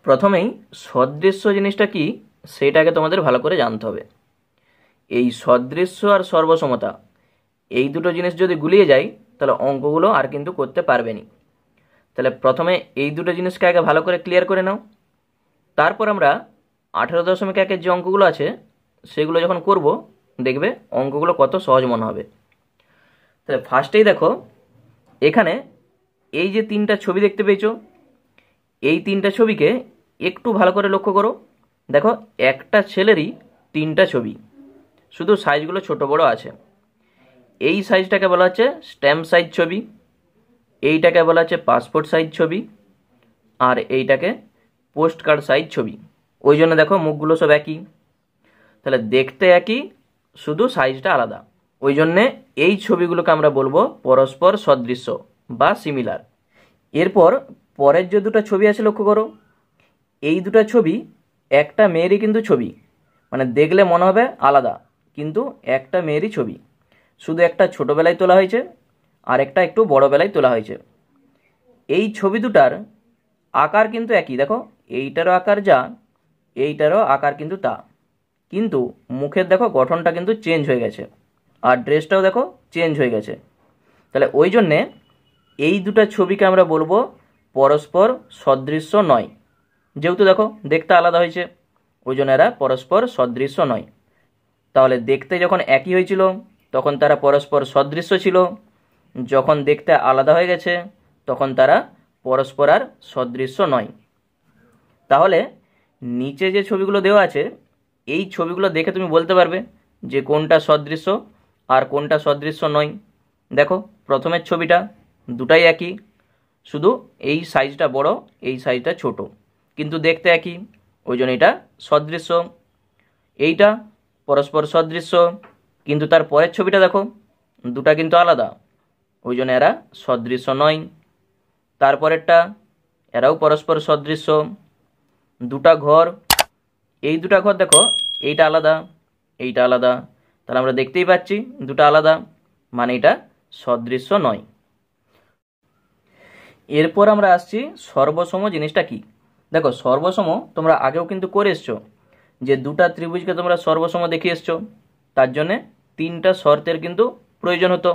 প্রথমেই সদৃশ্য জিনিসটা কি সেটাকে তোমাদের ভালো করে জানতে হবে। এই সদৃশ্য আর সর্বসমতা এই দুটো জিনিস যদি গুলিয়ে যায় তাহলে অঙ্কগুলো আর কিন্তু করতে পারবে না। তাহলে প্রথমে এই দুটো জিনিসকে আগে ভালো করে ক্লিয়ার করে নাও, তারপর আমরা 18.1 যে অঙ্কগুলো আছে সেগুলো যখন করব দেখবে অঙ্কগুলো কত সহজ মনে হবে। তাহলে ফার্স্টেই দেখো এখানে এই যে তিনটা ছবি দেখতে পেয়েছো, এই তিনটা ছবিকে একটু ভালো করে লক্ষ্য করো। দেখো একটা ছেলেরই তিনটা ছবি, শুধু সাইজগুলো ছোট বড় আছে। এই সাইজটাকে বলা হচ্ছে স্ট্যাম্প সাইজ ছবি, এইটাকে বলা হচ্ছে পাসপোর্ট সাইজ ছবি, আর এইটাকে পোস্ট কার্ড সাইজ ছবি। ওই জন্য দেখো মুখগুলো সব একই, তাহলে দেখতে একই, শুধু সাইজটা আলাদা। ওই জন্যে এই ছবিগুলোকে আমরা বলবো পরস্পর সদৃশ্য বা সিমিলার। এরপর পরের যে দুটো ছবি আছে লক্ষ্য করো, এই দুটো ছবি একটা মেয়েরই কিন্তু ছবি, মানে দেখলে মনে হবে আলাদা, কিন্তু একটা মেয়েরই ছবি, শুধু একটা ছোটোবেলায় তোলা হয়েছে আর একটা একটু বড়োবেলায় তোলা হয়েছে। এই ছবি দুটার আকার কিন্তু একই, দেখো এইটারও আকার যা, এইটারও আকার কিন্তু তা, কিন্তু মুখের দেখো গঠনটা কিন্তু চেঞ্জ হয়ে গেছে, আর ড্রেসটাও দেখো চেঞ্জ হয়ে গেছে। তাহলে ওই জন্যে এই দুটো ছবিকে আমরা বলবো পরস্পর সদৃশ্য নয়, যেহেতু দেখো দেখতে আলাদা হয়েছে ওই জন্য এরা পরস্পর সদৃশ্য নয়। তাহলে দেখতে যখন একই হয়েছিল তখন তারা পরস্পর সদৃশ্য ছিল, যখন দেখতে আলাদা হয়ে গেছে তখন তারা পরস্পর আর সদৃশ্য নয়। তাহলে নিচে যে ছবিগুলো দেওয়া আছে এই ছবিগুলো দেখে তুমি বলতে পারবে যে কোনটা সদৃশ্য আর কোনটা সদৃশ্য নয়। দেখো প্রথমের ছবিটা দুটাই একই, শুধু এই সাইজটা বড় এই সাইজটা ছোট, কিন্তু দেখতে একই, ওই জন্য এটা সদৃশ্য। এইটা পরস্পর সদৃশ্য, কিন্তু তার পরের ছবিটা দেখো দুটা কিন্তু আলাদা, ওই জন্য এরা সদৃশ্য নয়। তারপরেরটা এরাও পরস্পর সদৃশ্য। দুটা ঘর, এই দুটা ঘর দেখো এইটা আলাদা এইটা আলাদা, তাহলে আমরা দেখতেই পাচ্ছি দুটা আলাদা, মানে এটা সদৃশ্য নয়। এরপর আমরা আসছি সর্বসম জিনিসটা কি। দেখো সর্বসম তোমরা আগেও কিন্তু করে এসছো, যে দুটা ত্রিভুজকে তোমরা সর্বসম দেখিয়ে এসছো, তার জন্যে তিনটা শর্তের কিন্তু প্রয়োজন হতো।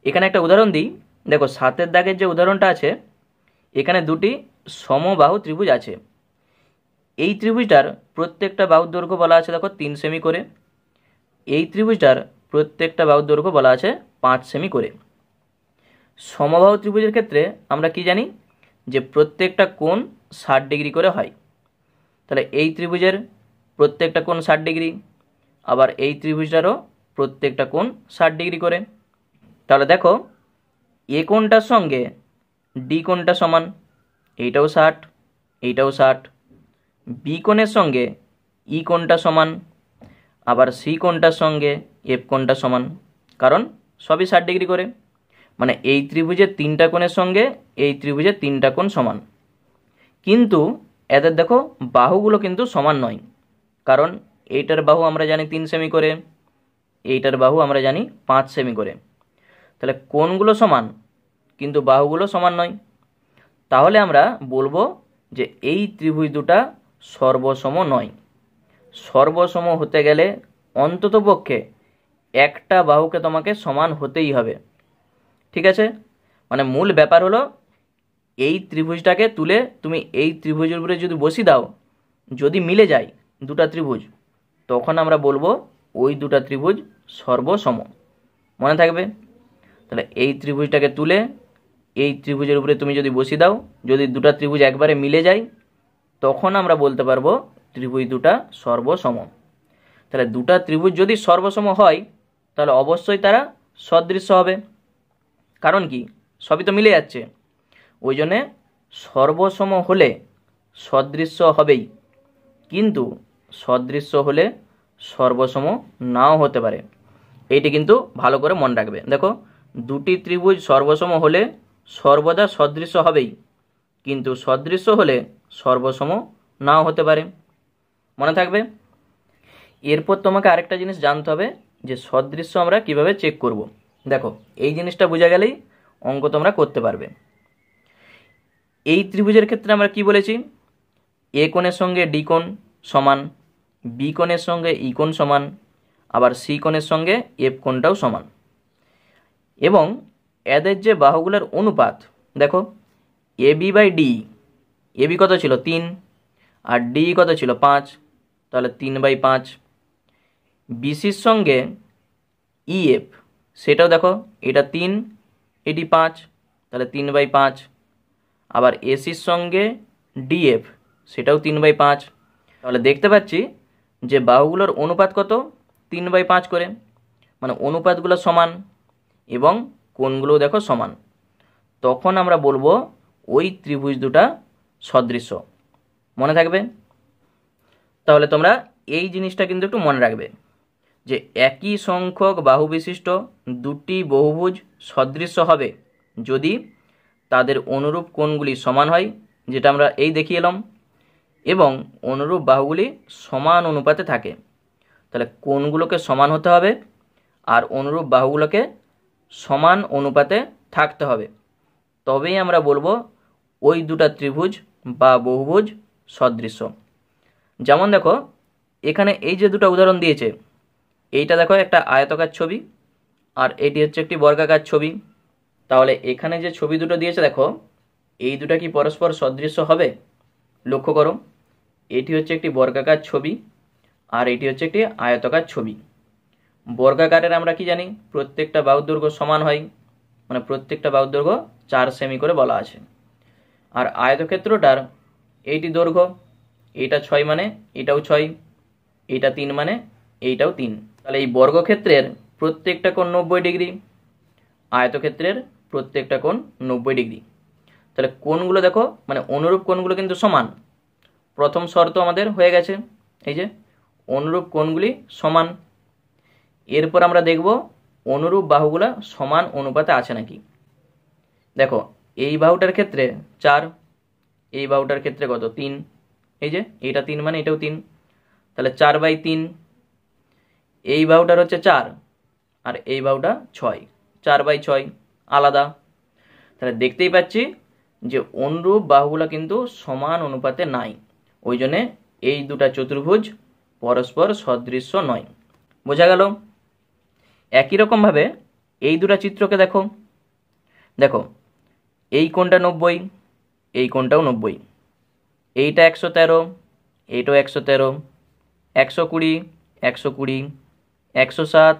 এখানে একটা উদাহরণ দিই, দেখো 7-এর দাগের যে উদাহরণটা আছে এখানে দুটি সমবাহু ত্রিভুজ আছে। এই ত্রিভুজটার প্রত্যেকটা বাহুর দৈর্ঘ্য বলা আছে দেখো 3 সেমি করে, এই ত্রিভুজটার প্রত্যেকটা বাহুর দৈর্ঘ্য বলা আছে 5 সেমি করে। সমবাহু ত্রিভুজের ক্ষেত্রে আমরা কি জানি যে প্রত্যেকটা কোণ 60 ডিগ্রি করে হয়। তাহলে এই ত্রিভুজের প্রত্যেকটা কোণ 60 ডিগ্রি, আবার এই ত্রিভুজটারও প্রত্যেকটা কোণ 60 ডিগ্রি করে। তাহলে দেখো এ কোণটার সঙ্গে ডি কোণটা সমান, এইটাও 60 এইটাও 60। বি কোণের সঙ্গে ই কোণটা সমান, আবার সি কোণটার সঙ্গে এফ কোণটা সমান, কারণ সবই 60 ডিগ্রি করে। মানে এই ত্রিভুজের তিনটা কোণের সঙ্গে এই ত্রিভুজের তিনটা কোণ সমান, কিন্তু এদের দেখো বাহুগুলো কিন্তু সমান নয়, কারণ এইটার বাহু আমরা জানি 3 সেমি করে, এইটার বাহু আমরা জানি 5 সেমি করে। তাহলে কোণগুলো সমান কিন্তু বাহুগুলো সমান নয়, তাহলে আমরা বলবো যে এই ত্রিভুজ দুটা সর্বসম নয়। সর্বসম হতে গেলে অন্ততপক্ষে একটা বাহুকে তোমাকে সমান হতেই হবে, ঠিক আছে। মানে মূল ব্যাপার হলো এই ত্রিভুজটাকে তুলে তুমি এই ত্রিভুজের উপরে যদি বসিয়ে দাও, যদি মিলে যায় দুটা ত্রিভুজ, তখন আমরা বলবো ওই দুটা ত্রিভুজ সর্বসম। মনে থাকবে। তাহলে এই ত্রিভুজটাকে তুলে এই ত্রিভুজের উপরে তুমি যদি বসিয়ে দাও, যদি দুটা ত্রিভুজ একবারে মিলে যায়, তখন আমরা বলতে পারবো ত্রিভুজ দুটা সর্বসম। তাহলে দুটা ত্রিভুজ যদি সর্বসম হয় তাহলে অবশ্যই তারা সদৃশ্য হবে, কারণ কি সবই তো মিলে যাচ্ছে। ওই জন্যে সর্বসম হলে সদৃশ্য হবেই, কিন্তু সদৃশ্য হলে সর্বসম নাও হতে পারে। এইটি কিন্তু ভালো করে মনে রাখবে। দেখো দুটি ত্রিভুজ সর্বসম হলে সর্বদা সদৃশ্য হবেই, কিন্তু সদৃশ্য হলে সর্বসম নাও হতে পারে, মনে থাকবে। এরপর তোমাকে আরেকটা জিনিস জানতে হবে যে সদৃশ্য আমরা কিভাবে চেক করব। দেখো এই জিনিসটা বোঝা গেলেই অঙ্ক তোমরা করতে পারবে। এই ত্রিভুজের ক্ষেত্রে আমরা কি বলেছি এ কোণের সঙ্গে ডি কোণ সমান, বি কোণের সঙ্গে ই কোণ সমান, আবার সি কোণের সঙ্গে এফ কোণটাও সমান। এবং এদের যে বাহুগুলোর অনুপাত দেখো, A B by D, A B কত ছিল 3 আর ডি কত ছিল 5, তাহলে 3/5। বিসির সঙ্গে ইএফ সেটাও দেখো, এটা 3 এটি 5, তাহলে 3/5। আবার এসির সঙ্গে ডিএফ সেটাও 3/5। তাহলে দেখতে পাচ্ছি যে বাহুগুলোর অনুপাত কত, 3/5 করে, মানে অনুপাতগুলো সমান এবং কোণগুলো দেখো সমান। তখন আমরা বলবো ওই ত্রিভুজ দুটা সদৃশ্য। মনে থাকবে? তাহলে তোমরা এই জিনিসটা কিন্তু একটু মনে রাখবে যে একই সংখ্যক বাহু বিশিষ্ট দুটি বহুভুজ সদৃশ্য হবে যদি তাদের অনুরূপ কোণগুলি সমান হয়, যেটা আমরা এই দেখিয়ে এলাম, এবং অনুরূপ বাহুগুলি সমান অনুপাতে থাকে। তাহলে কোণগুলোকে সমান হতে হবে আর অনুরূপ বাহুগুলোকে সমান অনুপাতে থাকতে হবে, তবেই আমরা বলবো ওই দুটা ত্রিভুজ বা বহুভুজ সদৃশ্য। যেমন দেখো এখানে এই যে দুটো উদাহরণ দিয়েছে, এইটা দেখো একটা আয়তাকার ছবি আর এটি হচ্ছে একটি বর্গাকার ছবি। তাহলে এখানে যে ছবি দুটো দিয়েছে দেখো, এই দুটো কি পরস্পর সদৃশ্য হবে? লক্ষ্য করো, এটি হচ্ছে একটি বর্গাকার ছবি আর এটি হচ্ছে একটি আয়তাকার ছবি। বর্গাকারের আমরা কি জানি, প্রত্যেকটা বাহুর দৈর্ঘ্য সমান হয়, মানে প্রত্যেকটা বাহুর দৈর্ঘ্য 4 সেমি করে বলা আছে। আর আয়তক্ষেত্রটার এইটি দৈর্ঘ্য, এইটা 6 মানে এটাও 6, এইটা 3 মানে এইটাও 3। তাহলে এই বর্গক্ষেত্রের প্রত্যেকটা কোণ 90 ডিগ্রি, আয়তক্ষেত্রের প্রত্যেকটা কোণ 90 ডিগ্রি। তাহলে কোণগুলো দেখো, মানে অনুরূপ কোণগুলো কিন্তু সমান। প্রথম শর্ত আমাদের হয়ে গেছে, এই যে অনুরূপ কোণগুলি সমান। এরপর আমরা দেখব অনুরূপ বাহুগুলা সমান অনুপাতে আছে নাকি। দেখো এই বাহুটার ক্ষেত্রে 4, এই বাহুটার ক্ষেত্রে কত 3, এই যে এইটা 3 মানে এটাও 3, তাহলে 4/3। এই বাহুটার হচ্ছে 4 আর এই বাহুটা 6, 4/6 আলাদা। তাহলে দেখতেই পাচ্ছি যে অনুরূপ বাহুগুলা কিন্তু সমান অনুপাতে নাই, ওই জন্যে এই দুটা চতুর্ভুজ পরস্পর সদৃশ্য নয়। বোঝা গেল? একই রকমভাবে এই দুটা চিত্রকে দেখো, দেখো এই কোণটা 90, এই কোণটাও 90, এইটা 113, এইটাও 113, 120, 120, 107,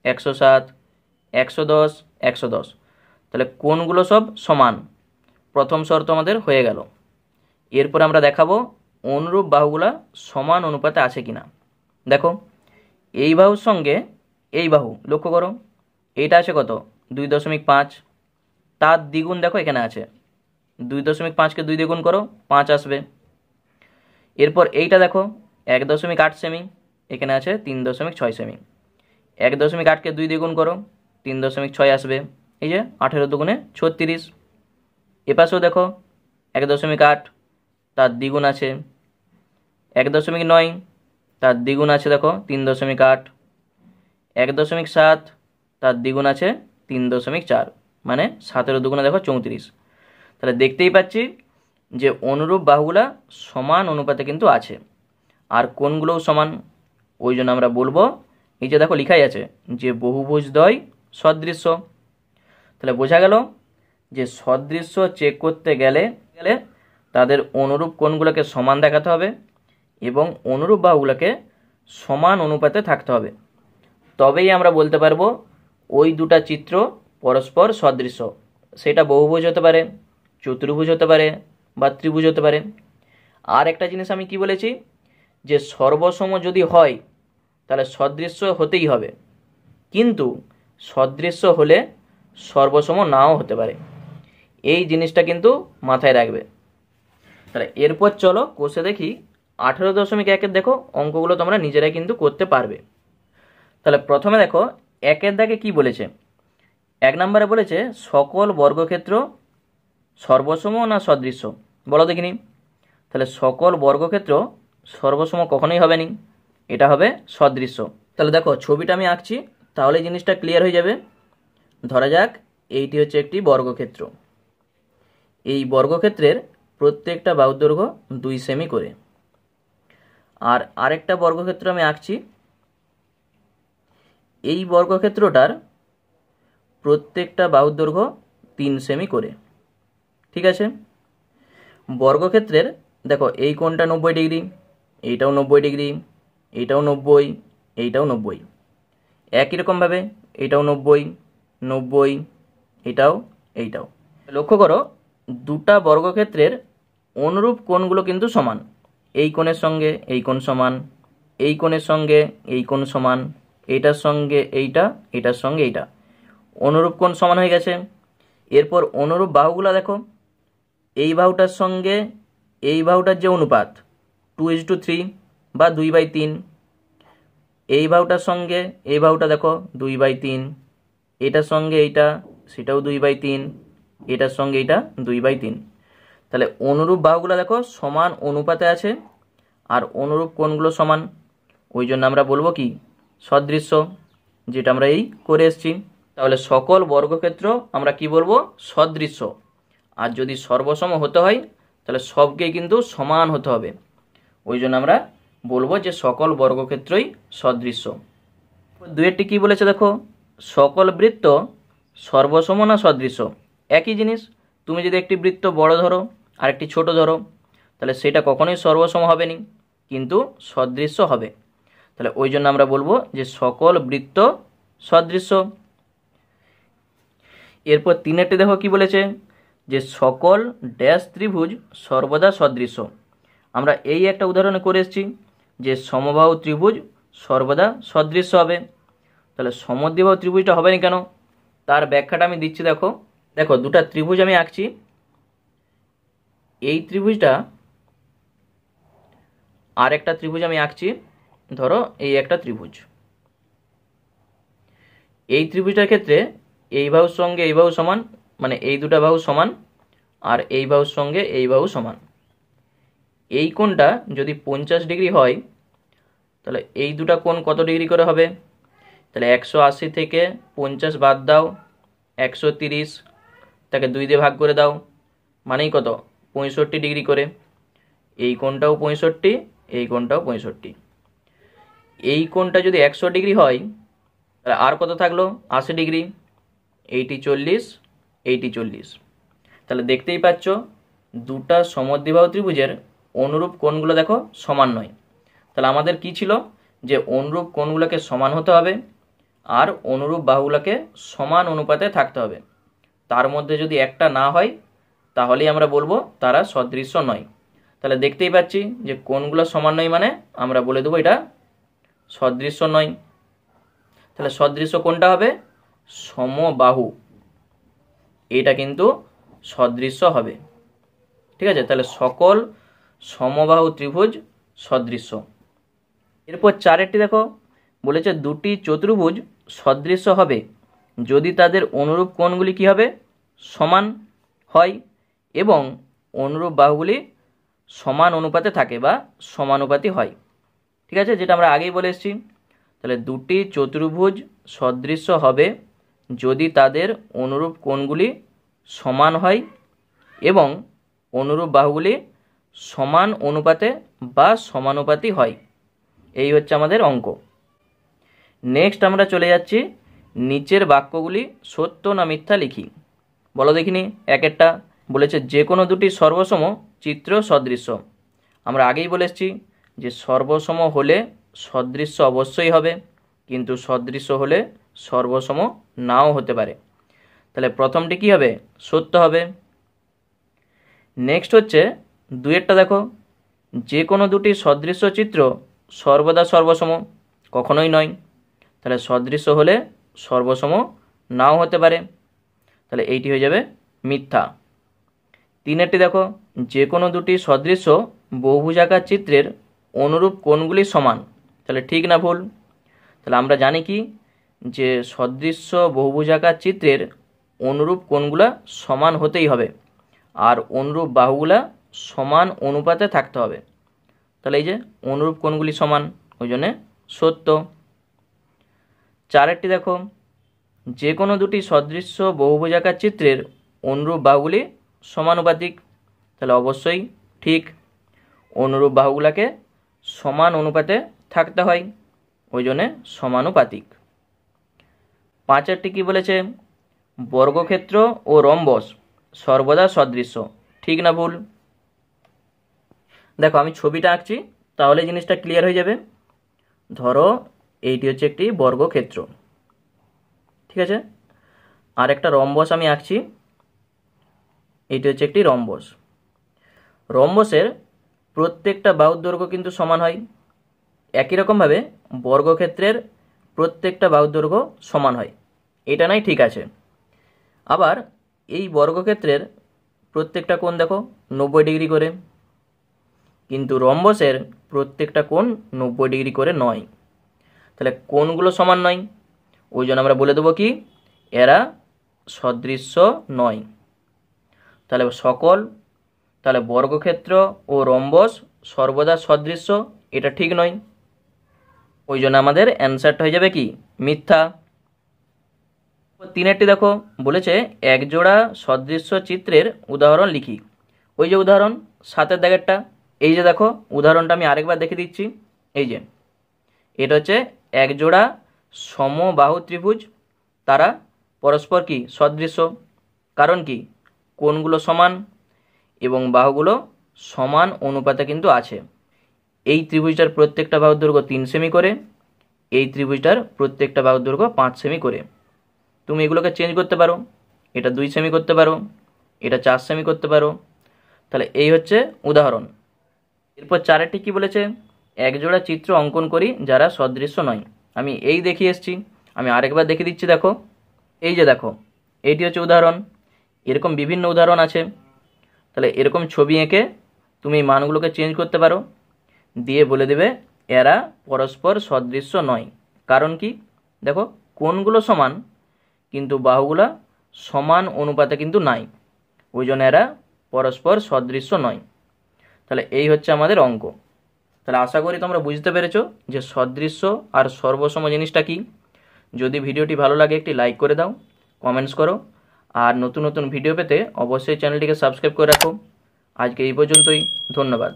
107, 110, 110। তাহলে কোণগুলো সব সমান। প্রথম শর্ত আমাদের হয়ে গেল। এরপর আমরা দেখাবো অনুরূপ বাহুগুলা সমান অনুপাতে আছে কিনা। দেখো এই বাহুর সঙ্গে এই বাহু লক্ষ্য করো, এইটা আছে কত 2.5, তার দ্বিগুণ দেখো এখানে আছে 2.5কে 2 দিয়ে গুণ করো 5 আসবে। এরপর এইটা দেখো 1.8 সেমি, এখানে আছে 3.6 সেমি, 1.8কে 2 দিয়ে গুণ করো 3.6 আসবে। এই যে 18 দুগুণে 36। এপাশেও দেখো 1.8, তার দ্বিগুণ আছে 1.9, তার দ্বিগুণ আছে দেখো 3.8, 1.7, তার দ্বিগুণ আছে 3.4, মানে 17 দুগুণে দেখো 34। তাহলে দেখতেই পাচ্ছি যে অনুরূপ বাহুগুলা সমান অনুপাতে কিন্তু আছে আর কোণগুলোও সমান, ওই জন্য আমরা বলবো এই যে দেখো লেখাই আছে যে বহুভুজদ্বয় সদৃশ্য। তাহলে বোঝা গেল যে সদৃশ্য চেক করতে গেলে তাদের অনুরূপ কোণগুলোকে সমান দেখাতে হবে এবং অনুরূপ বাহুগুলোকে সমান অনুপাতে থাকতে হবে, তবেই আমরা বলতে পারবো ওই দুটা চিত্র পরস্পর সদৃশ্য। সেটা বহুভুজ হতে পারে, চতুর্ভুজ হতে পারে বা ত্রিভুজ হতে পারে। আর একটা জিনিস আমি কি বলেছি, যে সর্বসম যদি হয় তাহলে সদৃশ্য হতেই হবে, কিন্তু সদৃশ্য হলে সর্বসম নাও হতে পারে। এই জিনিসটা কিন্তু মাথায় রাখবে। তাহলে এরপর চলো কোষে দেখি 18.1 দেখো অঙ্কগুলো তোমরা নিজেরাই কিন্তু করতে পারবে। তাহলে প্রথমে দেখো 1 দাগে কি বলেছে, 1 নম্বরে বলেছে সকল বর্গক্ষেত্র সর্বসম না সদৃশ্য, বলো দেখিনি। তাহলে সকল বর্গক্ষেত্র সর্বসম কখনোই হবে না, এটা হবে সদৃশ্য। তাহলে দেখো ছবিটা আমি আঁকছি, তাহলে জিনিসটা ক্লিয়ার হয়ে যাবে। ধরা যাক এইটি হচ্ছে একটি বর্গক্ষেত্র, এই বর্গক্ষেত্রের প্রত্যেকটা বাহুর দৈর্ঘ্য 2 সেমি করে। আর আরেকটা বর্গক্ষেত্র আমি আঁকছি, এই বর্গক্ষেত্রটার প্রত্যেকটা বাহুর দৈর্ঘ্য 3 সেমি করে। ঠিক আছে, বর্গক্ষেত্রের দেখো এই কোণটা 90 ডিগ্রি, এইটাও 90 ডিগ্রি, এইটাও 90, এইটাও 90, একই রকমভাবে এটাও 90, 90, এইটাও। লক্ষ্য করো দুটা বর্গক্ষেত্রের অনুরূপ কোণগুলো কিন্তু সমান। এই কোণের সঙ্গে এই কোণ সমান, এই কোণের সঙ্গে এই কোণ সমান, এইটার সঙ্গে এইটা, এটার সঙ্গে এইটা, অনুরূপ কোণ সমান হয়ে গেছে। এরপর অনুরূপ বাহুগুলো দেখো, এই বাহুটার সঙ্গে এই বাহুটার যে অনুপাত 2:3 বা 2/3, এই বাহুটার সঙ্গে এই বাহুটা দেখো 2/3, এটার সঙ্গে এইটা সেটাও 2/3, এটার সঙ্গে এইটা 2/3। তাহলে অনুরূপ বাহুগুলো দেখো সমান অনুপাতে আছে আর অনুরূপ কোণগুলো সমান, ওই জন্য আমরা বলবো কি সদৃশ্য, যেটা আমরা এই করে এসেছি। তাহলে সকল বর্গক্ষেত্র আমরা কি বলবো সদৃশ্য। আর যদি সর্বসম হতে হয় তাহলে সবকেই কিন্তু সমান হতে হবে, ওই জন্য আমরা বলবো যে সকল বর্গক্ষেত্রই সদৃশ্য। দুয়েরটি কি বলেছে দেখো, সকল বৃত্ত সর্বসম না সদৃশ্য। একই জিনিস, তুমি যদি একটি বৃত্ত বড় ধরো আর একটি ছোট ধরো তাহলে সেটা কখনোই সর্বসম হবে না, কিন্তু সদৃশ্য হবে। তাহলে ওই জন্য আমরা বলবো যে সকল বৃত্ত সদৃশ্য। এরপর তিনেরটি দেখো কি বলেছে, যে সকল ড্যাশ ত্রিভুজ সর্বদা সদৃশ্য। আমরা এই একটা উদাহরণে করে এসেছি যে সমবাহু ত্রিভুজ সর্বদা সদৃশ্য হবে। তাহলে সমদ্বিবাহু ত্রিভুজটা হবে না কেন, তার ব্যাখ্যাটা আমি দিচ্ছি। দেখো দেখো দুটা ত্রিভুজ আমি আঁকছি, এই ত্রিভুজটা আর একটা ত্রিভুজ আমি আঁকছি, ধরো এই একটা ত্রিভুজ। এই ত্রিভুজটার ক্ষেত্রে এই বাহুর সঙ্গে এই বাহু সমান, মানে এই দুটা বাহু সমান, আর এই বাহুর সঙ্গে এই বাহু সমান। এই কোণটা যদি 50 ডিগ্রি হয় তাহলে এই দুটা কোণ কত ডিগ্রি করে হবে, তাহলে 180 থেকে 50 বাদ দাও, 130, তাকে 2 দিয়ে ভাগ করে দাও, মানেই কত 65 ডিগ্রি করে। এই কোণটাও 65, এই কোণটাও 65। এই কোণটা যদি 100 ডিগ্রি হয় তাহলে আর কত থাকলো 80 ডিগ্রি, এইটি 40, এইটি 40। তাহলে দেখতেই পাচ্ছ দুটা সমদ্বিবাহু ত্রিভুজের অনুরূপ কোণগুলো দেখো সমান নয়। তাহলে আমাদের কি ছিল, যে অনুরূপ কোণগুলোকে সমান হতে হবে আর অনুরূপ বাহুগুলোকে সমান অনুপাতে থাকতে হবে। তার মধ্যে যদি একটা না হয় তাহলেই আমরা বলবো তারা সদৃশ্য নয়। তাহলে দেখতেই পাচ্ছি যে কোণগুলো সমান নয় মানে আমরা বলে দেবো এটা সদৃশ্য নয়। তাহলে সদৃশ্য কোনটা হবে, সমবাহু, এটা কিন্তু সদৃশ্য হবে। ঠিক আছে, তাহলে সকল সমবাহু ত্রিভুজ সদৃশ্য। এরপর চারেরটি দেখো বলেছে দুটি চতুর্ভুজ সদৃশ্য হবে যদি তাদের অনুরূপ কোণগুলি কি হবে সমান হয় এবং অনুরূপ বাহুগুলি সমান অনুপাতে থাকে বা সমানুপাতি হয়। ঠিক আছে, যেটা আমরা আগেই বলে এসেছি। তাহলে দুটি চতুর্ভুজ সদৃশ্য হবে যদি তাদের অনুরূপ কোণগুলি সমান হয় এবং অনুরূপ বাহুগুলি সমান অনুপাতে বা সমানুপাতি হয়। এই হচ্ছে আমাদের অঙ্ক। নেক্সট আমরা চলে যাচ্ছি নিচের বাক্যগুলি সত্য না মিথ্যা লিখি। বলো দেখিনি। একেরটা বলেছে যে কোনো দুটি সর্বসম চিত্র সদৃশ্য। আমরা আগেই বলে এসেছি যে সর্বসম হলে সদৃশ্য অবশ্যই হবে, কিন্তু সদৃশ্য হলে সর্বসম নাও হতে পারে। তাহলে প্রথমটি কি হবে, সত্য হবে। নেক্সট হচ্ছে দুয়েরটা দেখো, যে কোনো দুটি সদৃশ্য চিত্র সর্বদা সর্বসম, কখনোই নয়। তাহলে সদৃশ্য হলে সর্বসম নাও হতে পারে, তাহলে এইটি হয়ে যাবে মিথ্যা। তিনেরটি দেখো, যে কোনো দুটি সদৃশ্য বহুভুজাকার চিত্রের অনুরূপ কোণগুলি সমান, তাহলে ঠিক না ভুল। তাহলে আমরা জানি কি যে সদৃশ্য বহুভুজাকার চিত্রের অনুরূপ কোণগুলা সমান হতেই হবে আর অনুরূপ বাহুগুলা সমান অনুপাতে থাকতে হবে। তাহলে এই যে অনুরূপ কোণগুলি সমান, ওই জন্যে সত্য। চারেরটি দেখো, যে কোনো দুটি সদৃশ্য বহুভুজাকার চিত্রের অনুরূপ বাহুগুলি সমানুপাতিক, তাহলে অবশ্যই ঠিক। অনুরূপ বাহুগুলোকে সমান অনুপাতে থাকতে হয়, ওই জন্যে সমানুপাতিক। 5 কি বলেছে, বর্গক্ষেত্র ও রম্বস সর্বদা সদৃশ্য, ঠিক না ভুল? দেখো আমি ছবিটা আঁকছি, তাহলে জিনিসটা ক্লিয়ার হয়ে যাবে। ধরো এইটি হচ্ছে একটি বর্গক্ষেত্র, ঠিক আছে, আর একটা রম্বস আমি আঁকছি, এইটি হচ্ছে একটি রম্বস। রম্বসের প্রত্যেকটা বাহুর দৈর্ঘ্য কিন্তু সমান হয়। একই রকমভাবে বর্গক্ষেত্রের প্রত্যেকটা বাহুর দৈর্ঘ্য সমান হয়, এটা নাই ঠিক আছে। আবার এই বর্গক্ষেত্রের প্রত্যেকটা কোণ দেখো 90 ডিগ্রি করে, কিন্তু রম্বসের প্রত্যেকটা কোণ 90 ডিগ্রি করে নয়। তাহলে কোণগুলো সমান নয়, ওই জন্য আমরা বলে দেবো কি, এরা সদৃশ্য নয়। তাহলে তাহলে বর্গক্ষেত্র ও রম্বস সর্বদা সদৃশ্য, এটা ঠিক নয়, ওই জন্য আমাদের অ্যান্সারটা হয়ে যাবে কি, মিথ্যা। 3 দেখো বলেছে একজোড়া সদৃশ্য চিত্রের উদাহরণ লিখি। ওই যে উদাহরণ 7 দাগেরটা, এই যে দেখো উদাহরণটা আমি আরেকবার দেখে দিচ্ছি। এই যে এটা হচ্ছে একজোড়া সমবাহু ত্রিভুজ, তারা পরস্পর কি সদৃশ্য, কারণ কি কোণগুলো সমান এবং বাহুগুলো সমান অনুপাতে কিন্তু আছে। এই ত্রিভুজটার প্রত্যেকটা বাহুর দৈর্ঘ্য 3 সেমি করে, এই ত্রিভুজটার প্রত্যেকটা বাহুর দৈর্ঘ্য 5 সেমি করে। তুমি এগুলোকে চেঞ্জ করতে পারো, এটা 2 সেমি করতে পারো, এটা 4 সেমি করতে পারো। তাহলে এই হচ্ছে উদাহরণ। এরপর 4 কি বলেছে, একজোড়া চিত্র অঙ্কন করি যারা সদৃশ্য নয়। আমি এই দেখিয়ে এসেছি, আমি আরেকবার দেখিয়ে দিচ্ছি। দেখো এই যে দেখো এইটি হচ্ছে উদাহরণ, এরকম বিভিন্ন উদাহরণ আছে। তাহলে এরকম ছবি এঁকে তুমি মানগুলোকে চেঞ্জ করতে পারো, দিয়ে বলে দেবে এরা পরস্পর সদৃশ্য নয়। কারণ কি, দেখো কোণগুলো সমান কিন্তু বাহুগুলা সমান অনুপাতে কিন্তু নাই, ওই জন্য এরা পরস্পর সদৃশ্য নয়। তাহলে এই হচ্ছে আমাদের অঙ্ক। তাহলে আশা করি তোমরা বুঝতে পেরেছো যে সদৃশ্য আর সর্বসম জিনিসটা কি। যদি ভিডিওটি ভালো লাগে একটি লাইক করে দাও, কমেন্টস করো, আর নতুন নতুন ভিডিও পেতে অবশ্যই চ্যানেলটিকে সাবস্ক্রাইব করে রাখো। আজকে এই পর্যন্তই, ধন্যবাদ।